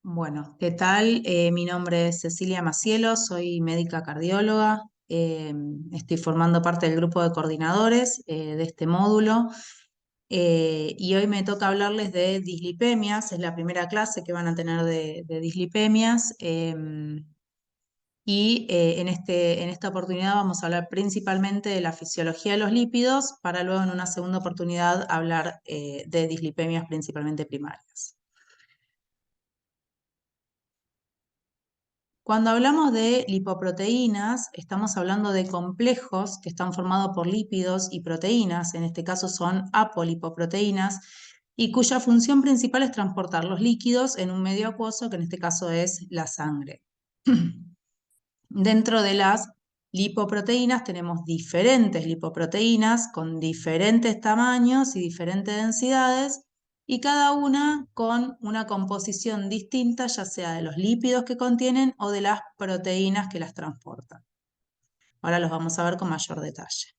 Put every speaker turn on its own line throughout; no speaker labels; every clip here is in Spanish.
Bueno, ¿qué tal? Mi nombre es Cecilia Macielo, soy médica cardióloga. Estoy formando parte del grupo de coordinadores de este módulo y hoy me toca hablarles de dislipemias. Es la primera clase que van a tener de dislipemias. En esta oportunidad vamos a hablar principalmente de la fisiología de los lípidos para luego en una segunda oportunidad hablar de dislipemias principalmente primarias. Cuando hablamos de lipoproteínas, estamos hablando de complejos que están formados por lípidos y proteínas, en este caso son apolipoproteínas, y cuya función principal es transportar los líquidos en un medio acuoso, que en este caso es la sangre. Dentro de las lipoproteínas tenemos diferentes lipoproteínas con diferentes tamaños y diferentes densidades y cada una con una composición distinta, ya sea de los lípidos que contienen o de las proteínas que las transportan. Ahora los vamos a ver con mayor detalle.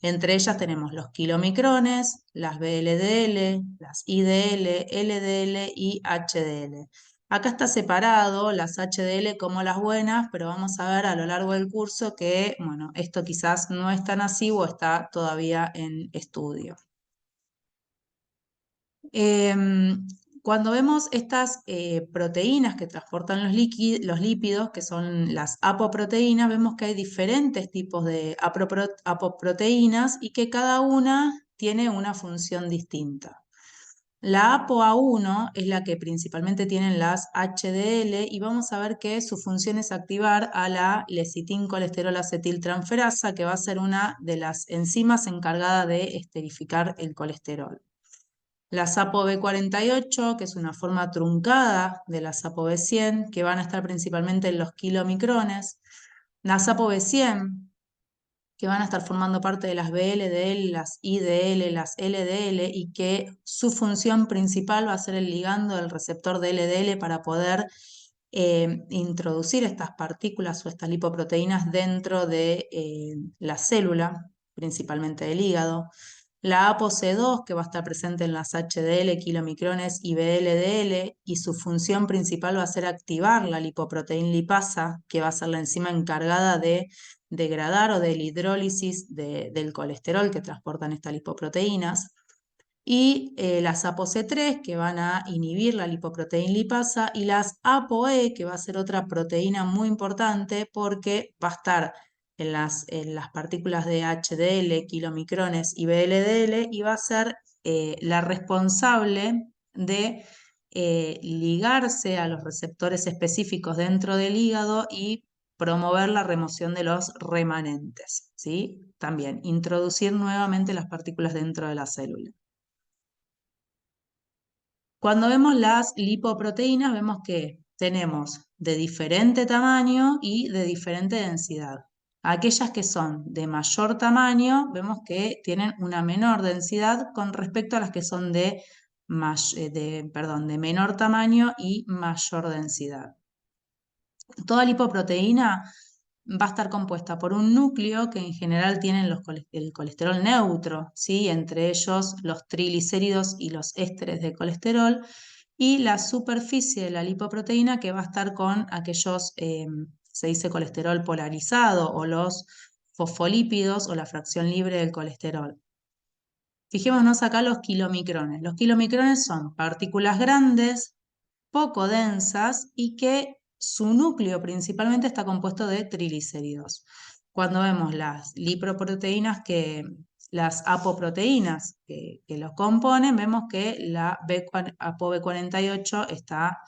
Entre ellas tenemos los kilomicrones, las VLDL, las IDL, LDL y HDL. Acá está separado las HDL como las buenas, pero vamos a ver a lo largo del curso que, bueno, esto quizás no es tan así o está todavía en estudio. Cuando vemos estas proteínas que transportan los lípidos, que son las apoproteínas, vemos que hay diferentes tipos de apoproteínas y que cada una tiene una función distinta. La ApoA1 es la que principalmente tienen las HDL y vamos a ver que su función es activar a la lecitincolesterol acetiltransferasa, que va a ser una de las enzimas encargadas de esterificar el colesterol. La ApoB48, que es una forma truncada de las ApoB100, que van a estar principalmente en los kilomicrones. Las ApoB100, que van a estar formando parte de las VLDL, las IDL, las LDL, y que su función principal va a ser el ligando del receptor de LDL para poder introducir estas partículas o estas lipoproteínas dentro de la célula, principalmente del hígado. La ApoC2, que va a estar presente en las HDL, kilomicrones y VLDL, y su función principal va a ser activar la lipoproteína lipasa, que va a ser la enzima encargada de degradar o de la hidrólisis del colesterol que transportan estas lipoproteínas. Y las ApoC3, que van a inhibir la lipoproteína lipasa, y las ApoE, que va a ser otra proteína muy importante porque va a estar en las partículas de HDL, kilomicrones y VLDL, y va a ser la responsable de ligarse a los receptores específicos dentro del hígado y promover la remoción de los remanentes, ¿sí? También introducir nuevamente las partículas dentro de la célula. Cuando vemos las lipoproteínas, vemos que tenemos de diferente tamaño y de diferente densidad. Aquellas que son de mayor tamaño, vemos que tienen una menor densidad con respecto a las que son de menor tamaño y mayor densidad. Toda lipoproteína va a estar compuesta por un núcleo que en general tienen el colesterol neutro, ¿sí? Entre ellos los triglicéridos y los ésteres de colesterol, y la superficie de la lipoproteína que va a estar con aquellos, se dice colesterol polarizado o los fosfolípidos o la fracción libre del colesterol. Fijémonos acá los kilomicrones. Los kilomicrones son partículas grandes, poco densas y que su núcleo principalmente está compuesto de triglicéridos. Cuando vemos las lipoproteínas, las apoproteínas que los componen, vemos que la ApoB48 está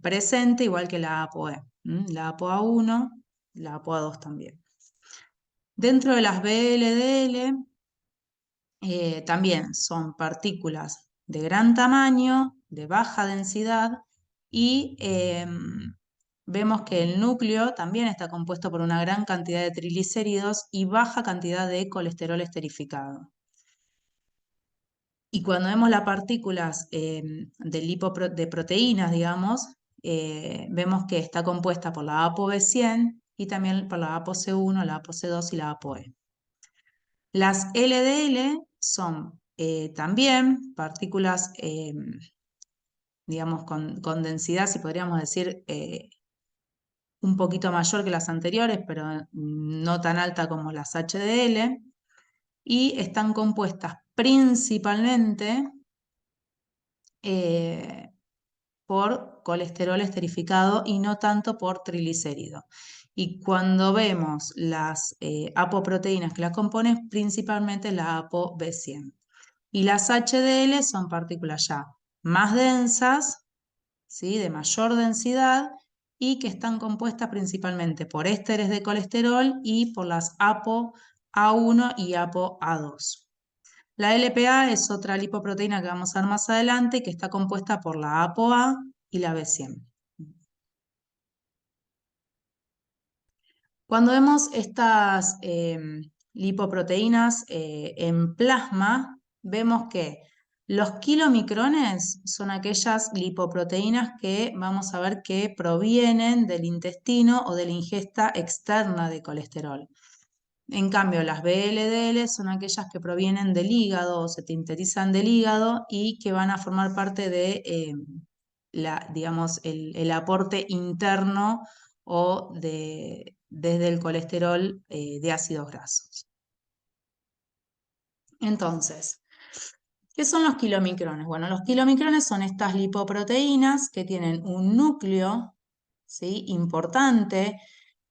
presente, igual que la ApoE, la ApoA1, la ApoA2 también. Dentro de las VLDL, también son partículas de gran tamaño, de baja densidad y vemos que el núcleo también está compuesto por una gran cantidad de triglicéridos y baja cantidad de colesterol esterificado. Y cuando vemos las partículas de proteínas, digamos, vemos que está compuesta por la ApoB100 y también por la ApoC1, la ApoC2 y la ApoE. Las LDL son también partículas digamos, con densidad, si podríamos decir, un poquito mayor que las anteriores, pero no tan alta como las HDL, y están compuestas principalmente eh, por colesterol esterificado y no tanto por triglicérido. Y cuando vemos las apoproteínas que las componen, principalmente la ApoB100. Y las HDL son partículas ya más densas, ¿sí? De mayor densidad y que están compuestas principalmente por ésteres de colesterol y por las ApoA1 y ApoA2. La LPA es otra lipoproteína que vamos a ver más adelante que está compuesta por la ApoA y la B100. Cuando vemos estas lipoproteínas en plasma, vemos que los kilomicrones son aquellas lipoproteínas que vamos a ver que provienen del intestino o de la ingesta externa de colesterol. En cambio, las VLDL son aquellas que provienen del hígado o se sintetizan del hígado y que van a formar parte de digamos, el aporte interno o desde el colesterol de ácidos grasos. Entonces, ¿qué son los kilomicrones? Bueno, los kilomicrones son estas lipoproteínas que tienen un núcleo, ¿sí? Importante,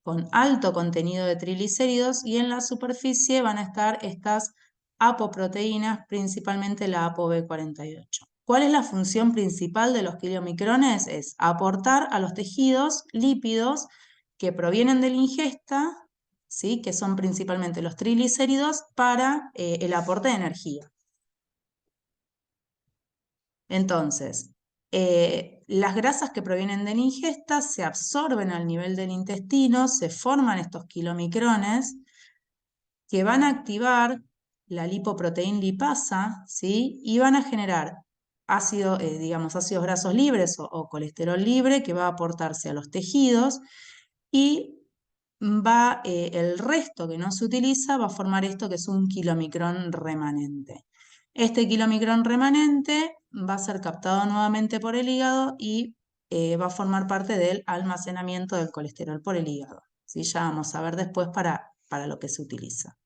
con alto contenido de triglicéridos, y en la superficie van a estar estas apoproteínas, principalmente la ApoB48. ¿Cuál es la función principal de los kilomicrones? Es aportar a los tejidos lípidos que provienen de la ingesta, ¿sí? Que son principalmente los triglicéridos, para el aporte de energía. Entonces, las grasas que provienen de la ingesta se absorben al nivel del intestino, se forman estos kilomicrones que van a activar la lipoproteína lipasa, ¿sí? Y van a generar digamos, ácidos grasos libres o colesterol libre que va a aportarse a los tejidos, y el resto que no se utiliza va a formar esto que es un kilomicrón remanente. Este kilomicrón remanente va a ser captado nuevamente por el hígado y va a formar parte del almacenamiento del colesterol por el hígado. ¿Sí? Ya vamos a ver después para lo que se utiliza.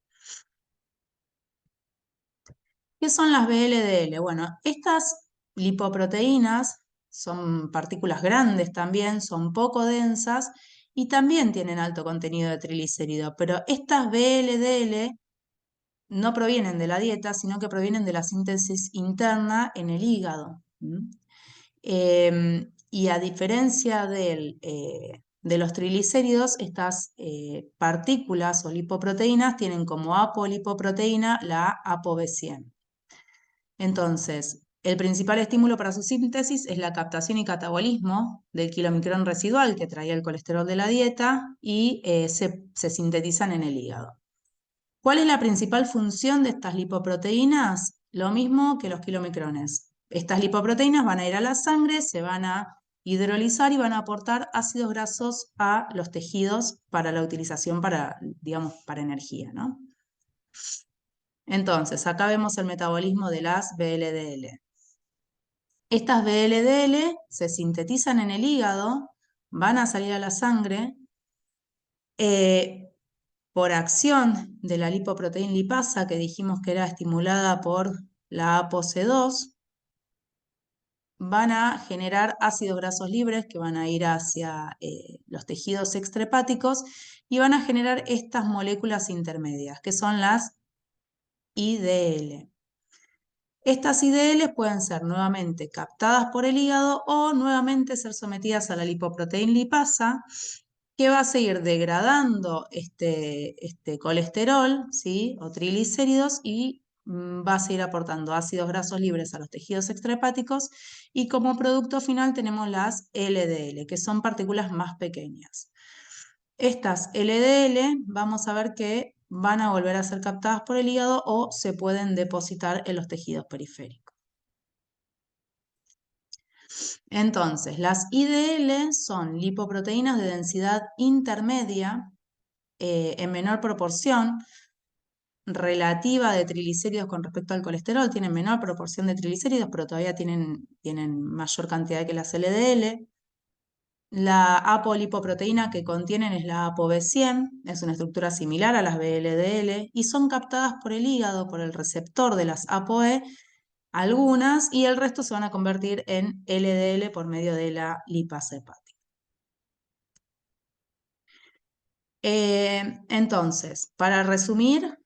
¿Qué son las VLDL? Bueno, estas lipoproteínas son partículas grandes también, son poco densas y también tienen alto contenido de triglicérido, pero estas VLDL no provienen de la dieta, sino que provienen de la síntesis interna en el hígado. Y a diferencia de los triglicéridos, estas partículas o lipoproteínas tienen como apolipoproteína la ApoB100. Entonces, el principal estímulo para su síntesis es la captación y catabolismo del kilomicrón residual que traía el colesterol de la dieta y se sintetizan en el hígado. ¿Cuál es la principal función de estas lipoproteínas? Lo mismo que los kilomicrones. Estas lipoproteínas van a ir a la sangre, se van a hidrolizar y van a aportar ácidos grasos a los tejidos para la utilización digamos, para energía, ¿no? Entonces, acá vemos el metabolismo de las VLDL. Estas VLDL se sintetizan en el hígado, van a salir a la sangre por acción de la lipoproteína lipasa, que dijimos que era estimulada por la ApoC2, van a generar ácidos grasos libres que van a ir hacia los tejidos extrahepáticos y van a generar estas moléculas intermedias, que son las IDL. Estas IDL pueden ser nuevamente captadas por el hígado o nuevamente ser sometidas a la lipoproteína lipasa, que va a seguir degradando este colesterol, ¿sí? O triglicéridos, y va a seguir aportando ácidos grasos libres a los tejidos extrahepáticos, y como producto final tenemos las LDL, que son partículas más pequeñas. Estas LDL vamos a ver que van a volver a ser captadas por el hígado o se pueden depositar en los tejidos periféricos. Entonces, las IDL son lipoproteínas de densidad intermedia en menor proporción, relativa de triglicéridos con respecto al colesterol, tienen menor proporción de triglicéridos, pero todavía tienen mayor cantidad que las LDL. La apolipoproteína que contienen es la ApoB100, es una estructura similar a las VLDL y son captadas por el hígado, por el receptor de las ApoE, algunas, y el resto se van a convertir en LDL por medio de la lipasa hepática. Entonces, para resumir,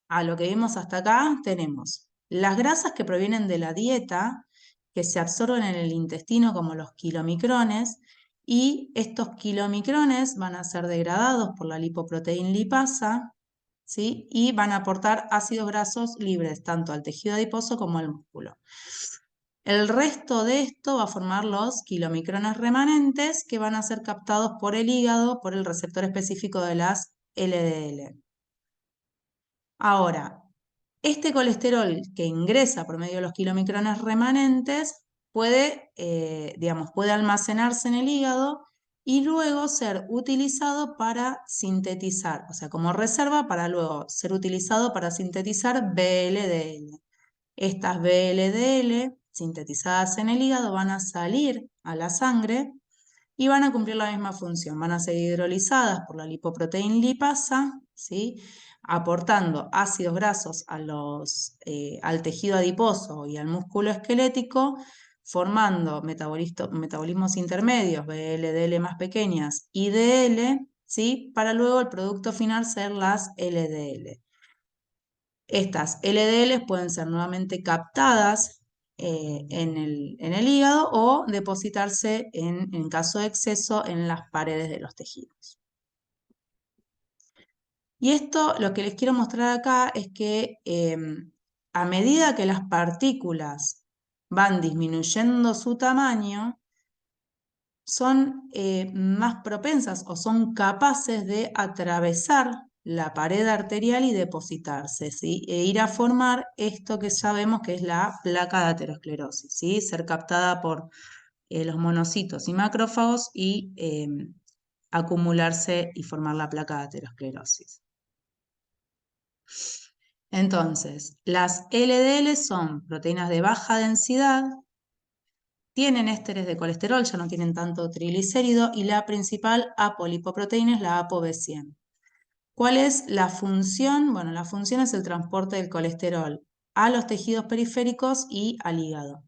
a lo que vimos hasta acá, tenemos las grasas que provienen de la dieta, que se absorben en el intestino como los kilomicrones, y estos kilomicrones van a ser degradados por la lipoproteína lipasa, ¿sí? Y van a aportar ácidos grasos libres tanto al tejido adiposo como al músculo. El resto de esto va a formar los kilomicrones remanentes que van a ser captados por el hígado por el receptor específico de las LDL. Ahora, este colesterol que ingresa por medio de los kilomicrones remanentes puede almacenarse en el hígado y luego ser utilizado para sintetizar, o sea, como reserva para luego ser utilizado para sintetizar VLDL. Estas VLDL sintetizadas en el hígado van a salir a la sangre y van a cumplir la misma función. Van a ser hidrolizadas por la lipoproteína lipasa, ¿sí? Aportando ácidos grasos al tejido adiposo y al músculo esquelético, formando metabolismos intermedios, VLDL más pequeñas y DL, ¿sí? Para luego el producto final ser las LDL. Estas LDL pueden ser nuevamente captadas en el hígado o depositarse en caso de exceso en las paredes de los tejidos. Y esto lo que les quiero mostrar acá es que a medida que las partículas van disminuyendo su tamaño, son más propensas o son capaces de atravesar la pared arterial y depositarse, ¿sí? E ir a formar esto que sabemos que es la placa de aterosclerosis, ¿sí? Ser captada por los monocitos y macrófagos y acumularse y formar la placa de aterosclerosis. Entonces, las LDL son proteínas de baja densidad, tienen ésteres de colesterol, ya no tienen tanto triglicérido, y la principal apolipoproteína es la ApoB100. ¿Cuál es la función? Bueno, la función es el transporte del colesterol a los tejidos periféricos y al hígado.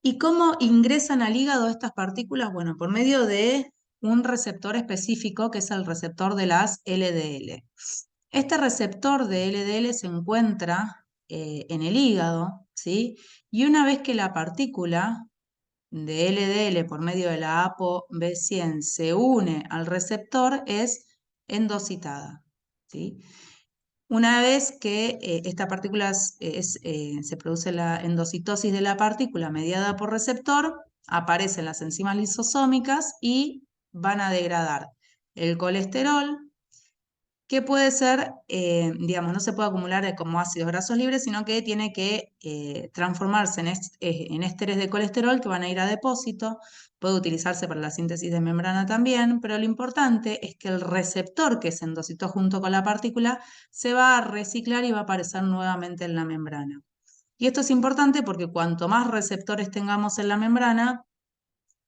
¿Y cómo ingresan al hígado estas partículas? Bueno, por medio de un receptor específico que es el receptor de las LDL. Este receptor de LDL se encuentra en el hígado, ¿sí? Y una vez que la partícula de LDL por medio de la ApoB100 se une al receptor, es endocitada, ¿sí? Una vez que esta partícula se produce la endocitosis de la partícula mediada por receptor, aparecen las enzimas lisosómicas y van a degradar el colesterol, que puede ser, no se puede acumular como ácidos grasos libres, sino que tiene que transformarse en ésteres de colesterol que van a ir a depósito, puede utilizarse para la síntesis de membrana también, pero lo importante es que el receptor que se endocitó junto con la partícula se va a reciclar y va a aparecer nuevamente en la membrana. Y esto es importante porque cuanto más receptores tengamos en la membrana,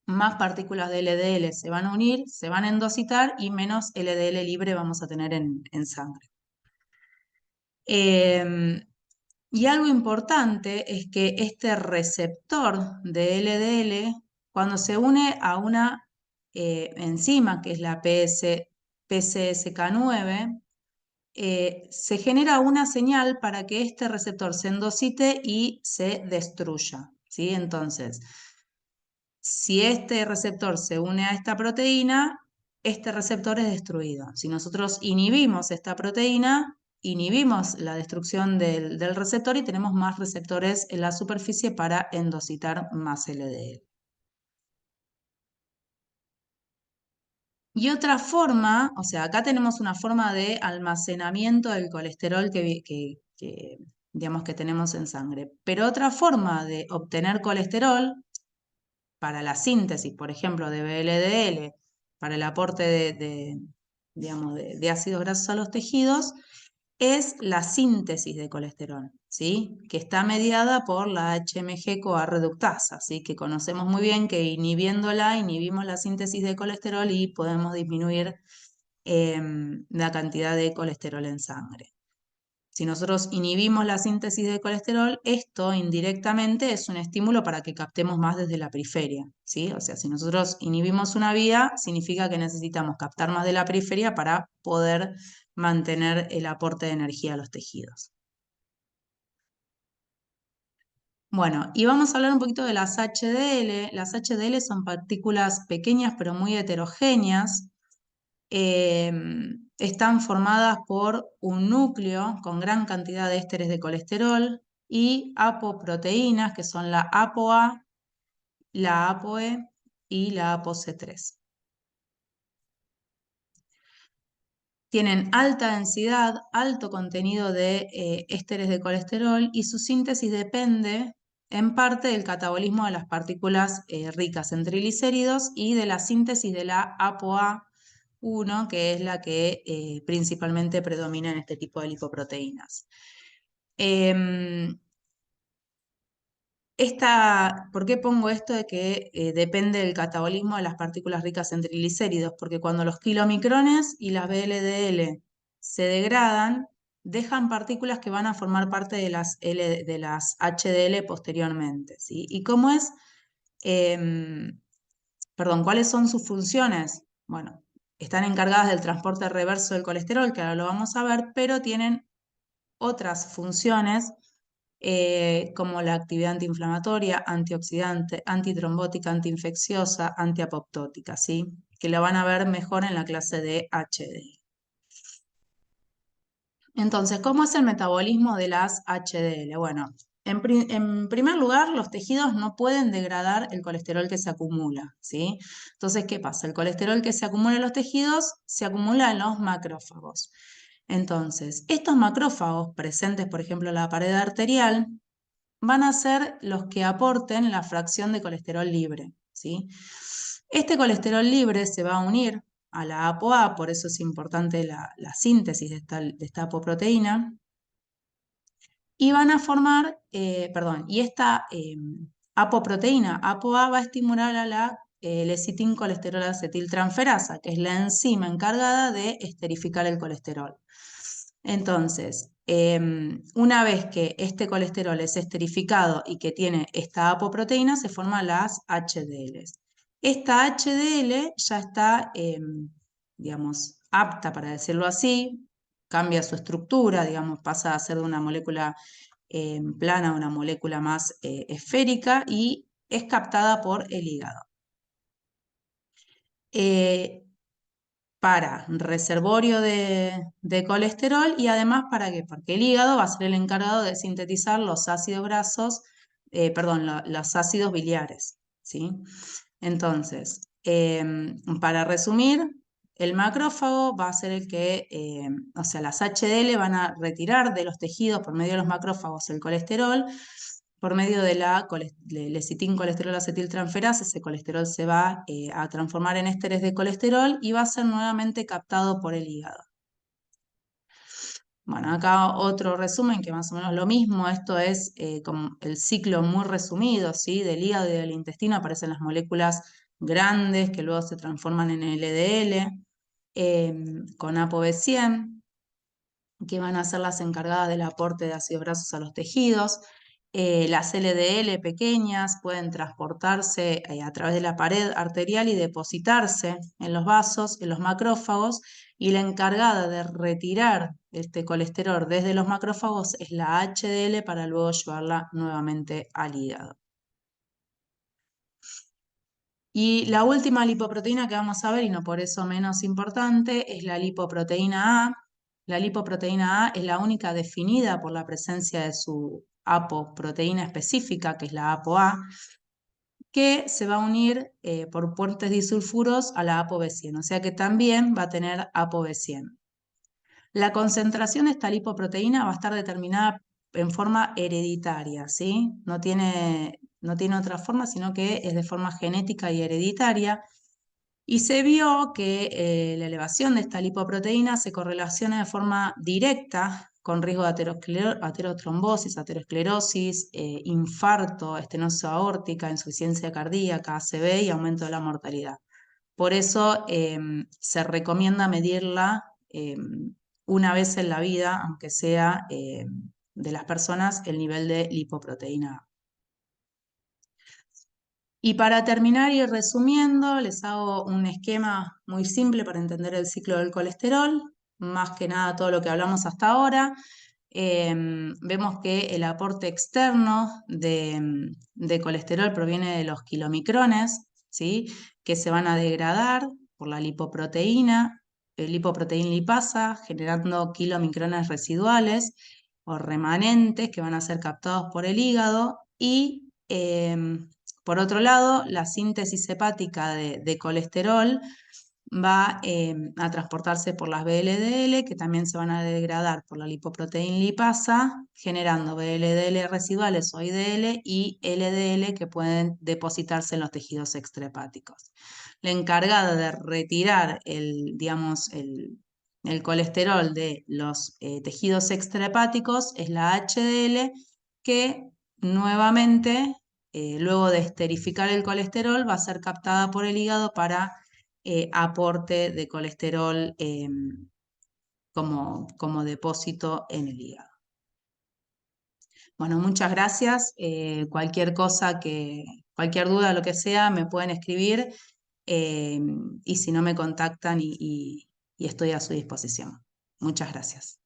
más partículas de LDL se van a unir, se van a endocitar y menos LDL libre vamos a tener en sangre. Y algo importante es que este receptor de LDL, cuando se une a una enzima que es la PCSK9, se genera una señal para que este receptor se endocite y se destruya, ¿sí? Entonces, si este receptor se une a esta proteína, este receptor es destruido. Si nosotros inhibimos esta proteína, inhibimos la destrucción del receptor y tenemos más receptores en la superficie para endocitar más LDL. Y otra forma, o sea, acá tenemos una forma de almacenamiento del colesterol digamos que tenemos en sangre. Pero otra forma de obtener colesterol para la síntesis, por ejemplo, de VLDL, para el aporte digamos, de ácidos grasos a los tejidos es la síntesis de colesterol, ¿sí? Que está mediada por la HMG-CoA reductasa, ¿sí? Que conocemos muy bien que inhibiéndola, inhibimos la síntesis de colesterol y podemos disminuir la cantidad de colesterol en sangre. Si nosotros inhibimos la síntesis de colesterol, esto indirectamente es un estímulo para que captemos más desde la periferia, ¿sí? O sea, si nosotros inhibimos una vía, significa que necesitamos captar más de la periferia para poder mantener el aporte de energía a los tejidos. Bueno, y vamos a hablar un poquito de las HDL. Las HDL son partículas pequeñas pero muy heterogéneas. Están formadas por un núcleo con gran cantidad de ésteres de colesterol y apoproteínas, que son la ApoA, la ApoE y la ApoC3. Tienen alta densidad, alto contenido de ésteres de colesterol y su síntesis depende en parte del catabolismo de las partículas ricas en triglicéridos y de la síntesis de la ApoA1, que es la que principalmente predomina en este tipo de lipoproteínas. ¿Por qué pongo esto de que depende del catabolismo de las partículas ricas en triglicéridos? Porque cuando los kilomicrones y las VLDL se degradan, dejan partículas que van a formar parte de las HDL posteriormente, ¿sí? ¿Y cómo es? ¿Cuáles son sus funciones? Bueno, están encargadas del transporte reverso del colesterol, que ahora lo vamos a ver, pero tienen otras funciones como la actividad antiinflamatoria, antioxidante, antitrombótica, antiinfecciosa, antiapoptótica, ¿sí? Que lo van a ver mejor en la clase de HDL. Entonces, ¿cómo es el metabolismo de las HDL? Bueno, en primer lugar, los tejidos no pueden degradar el colesterol que se acumula, ¿sí? Entonces, ¿qué pasa? El colesterol que se acumula en los tejidos se acumula en los macrófagos. Entonces, estos macrófagos presentes, por ejemplo, en la pared arterial, van a ser los que aporten la fracción de colesterol libre, ¿sí? Este colesterol libre se va a unir a la ApoA, por eso es importante la síntesis de esta apoproteína, y van a formar, y esta apoproteína ApoA va a estimular a la lecitin-colesterol acetiltransferasa, que es la enzima encargada de esterificar el colesterol. Entonces, una vez que este colesterol es esterificado y que tiene esta apoproteína, se forman las HDL. Esta HDL ya está, digamos, apta, para decirlo así, cambia su estructura, digamos, pasa a ser de una molécula plana a una molécula más esférica y es captada por el hígado. Para reservorio de colesterol y además ¿para qué? Porque el hígado va a ser el encargado de sintetizar los ácidos grasos, los ácidos biliares, ¿sí? Entonces, para resumir, el macrófago va a ser el que, o sea, las HDL van a retirar de los tejidos por medio de los macrófagos el colesterol, por medio de la lecitin-colesterol acetiltransferasa, ese colesterol se va a transformar en ésteres de colesterol y va a ser nuevamente captado por el hígado. Bueno, acá otro resumen que más o menos lo mismo, esto es como el ciclo muy resumido, ¿sí? Del hígado y del intestino aparecen las moléculas grandes que luego se transforman en LDL, con ApoB100, que van a ser las encargadas del aporte de ácidos grasos a los tejidos. Las LDL pequeñas pueden transportarse a través de la pared arterial y depositarse en los vasos, en los macrófagos, y la encargada de retirar este colesterol desde los macrófagos es la HDL para luego llevarla nuevamente al hígado. Y la última lipoproteína que vamos a ver, y no por eso menos importante, es la lipoproteína A. La lipoproteína A es la única definida por la presencia de su apoproteína específica, que es la ApoA, que se va a unir por puentes disulfuros a la ApoB100, o sea que también va a tener ApoB100. La concentración de esta lipoproteína va a estar determinada en forma hereditaria, ¿sí? No tiene otra forma, sino que es de forma genética y hereditaria. Y se vio que la elevación de esta lipoproteína se correlaciona de forma directa con riesgo de aterotrombosis, aterosclerosis, infarto, estenosis aórtica, insuficiencia cardíaca, ACV y aumento de la mortalidad. Por eso se recomienda medirla una vez en la vida, aunque sea de las personas, el nivel de lipoproteína. Y para terminar y resumiendo, les hago un esquema muy simple para entender el ciclo del colesterol, más que nada todo lo que hablamos hasta ahora. Vemos que el aporte externo de colesterol proviene de los kilomicrones, ¿sí? Que se van a degradar por la lipoproteína, lipoproteína lipasa, generando kilomicrones residuales o remanentes que van a ser captados por el hígado y por otro lado, la síntesis hepática de colesterol va a transportarse por las VLDL, que también se van a degradar por la lipoproteína lipasa, generando VLDL residuales o IDL y LDL que pueden depositarse en los tejidos extrahepáticos. La encargada de retirar digamos, el colesterol de los tejidos extrahepáticos es la HDL, que nuevamente, luego de esterificar el colesterol, va a ser captada por el hígado para aporte de colesterol como depósito en el hígado. Bueno, muchas gracias. Cualquier duda, lo que sea, me pueden escribir y si no me contactan y estoy a su disposición. Muchas gracias.